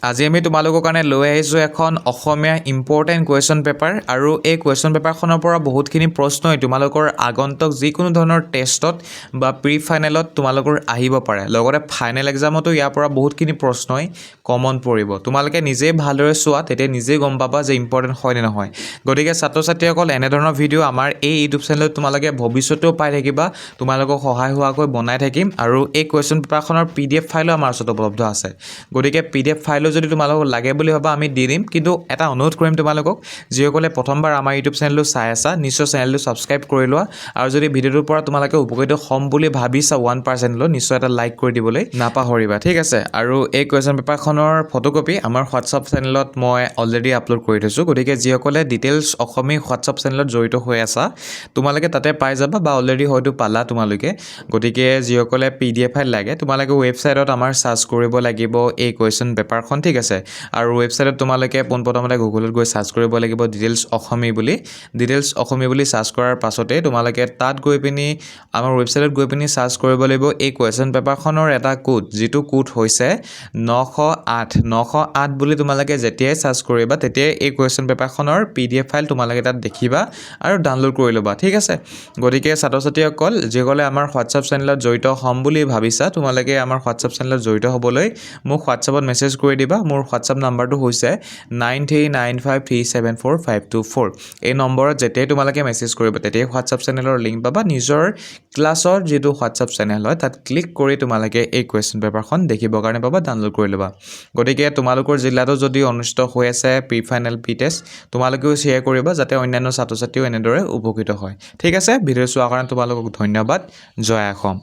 আজি আমি তোমালোকৰ কাৰণে লৈ আহিছোঁ এখন অসমীয়া ইম্পৰ্টেণ্ট কুৱেশ্যন পেপাৰ আৰু এই কুৱেশ্যন পেপাৰখনৰ পৰা বহুতখিনি প্ৰশ্নই তোমালোকৰ আগন্তুক যিকোনো ধৰণৰ টেষ্টত বা প্ৰি ফাইনেলত তোমালোকৰ আহিব পাৰে লগতে ফাইনেল এক্সামতো ইয়াৰ পৰা বহুতখিনি প্ৰশ্নই কমন পৰিব তোমালোকে নিজে ভালদৰে চোৱা তেতিয়া নিজে গম পাবা যে ইম্পৰ্টেণ্ট হয় নে নহয় গতিকে ছাত্ৰ ছাত্ৰীসকল এনে ধৰণৰ ভিডিঅ' আমাৰ এই ইউটিউব চেনেলত তোমালোকে ভৱিষ্যতেও পাই থাকিবা তোমালোকক সহায় হোৱাকৈ বনাই থাকিম আৰু এই কুৱেশ্যন পেপাৰখনৰ PDF ফাইলো আমাৰ ওচৰত উপলব্ধ আছে গতিকে PDF ফাইলো যদি তোমালোকক লাগে বুলি ভাবা আমি দি দিম কিন্তু এটা অনুৰোধ কৰিম তোমালোকক যিসকলে প্ৰথমবাৰ আমাৰ ইউটিউব চেনেলটো চাই আছা নিশ্চয় চেনেলটো সাবস্ক্ৰাইব কৰি লোৱা আৰু যদি ভিডিঅ'টোৰ পৰা তোমালোকে উপকৃত হ'ম বুলি ভাবিছা 1% লৈ নিশ্চয় এটা লাইক কৰি দিবলৈ নাপাহৰিবা ঠিক আছে আৰু এই কুৱেশ্যন পেপাৰখনৰ ফটোকপি আমাৰ হোৱাটছআপ চেনেলত মই অলৰেডি আপলোড কৰি থৈছোঁ গতিকে যিসকলে ডিটেইলছ অসমী হোৱাটছআপ চেনেলত জড়িত হৈ আছা তোমালোকে তাতে পাই যাবা বা অলৰেডি হয়তো পালা তোমালোকে গতিকে যিসকলে PDF ফাইল লাগে তোমালোকে ৱেবছাইটত আমাৰ সাৰ্চ কৰিব লাগিব এই কুৱেশ্যন পেপাৰখন ঠিক আছে আৰু ৱেবছাইটত তোমালোকে পোনপ্ৰথমতে গুগলত গৈ সাৰ্চ কৰিব লাগিব ডিটেইলছ অসমী বুলি সাৰ্চ কৰাৰ পাছতে তোমালোকে তাত গৈ পিনি আমাৰ ৱেবছাইটত গৈ পিনি সাৰ্চ কৰিব লাগিব এই কুৱেশ্যন পেপাৰখনৰ এটা কোড যিটো কোড হৈছে 908 বুলি তোমালোকে যেতিয়াই সাৰ্চ কৰিবা তেতিয়াই এই কুৱেশ্যন পেপাৰখনৰ PDF ফাইল তোমালোকে তাত দেখিবা আৰু ডাউনলোড কৰি ল'বা ঠিক আছে গতিকে ছাত্ৰ ছাত্ৰীসকল যিসকলে আমাৰ হোৱাটছআপ চেনেলত জড়িত হ'ম বুলি ভাবিছা তোমালোকে আমাৰ হোৱাটছআপ চেনেলত জড়িত হ'বলৈ মোক হোৱাটছআপত মেছেজ কৰি দিবা মোৰ হোৱাটছআপ নাম্বাৰটো হৈছে 9395374524 এই নম্বৰত যেতিয়াই তোমালোকে মেছেজ কৰিবা তেতিয়াই হোৱাটছআপ চেনেলৰ লিংক পাবা নিজৰ ক্লাছৰ যিটো হোৱাটছআপ চেনেল হয় তাত ক্লিক কৰি তোমালোকে এই কুৱেশ্যন পেপাৰখন দেখিবৰ কাৰণে পাবা ডাউনলোড কৰি ল'বা গতিকে তোমালোকৰ জিলাতো যদি অনুষ্ঠিত হৈ আছে প্ৰি ফাইনেল প্ৰি টেষ্ট তোমালোকেও শ্বেয়াৰ কৰিবা যাতে অন্যান্য ছাত্ৰ ছাত্ৰীও এনেদৰে উপকৃত হয় ঠিক আছে ভিডিঅ' চোৱাৰ কাৰণে তোমালোকক ধন্যবাদ জয় অসম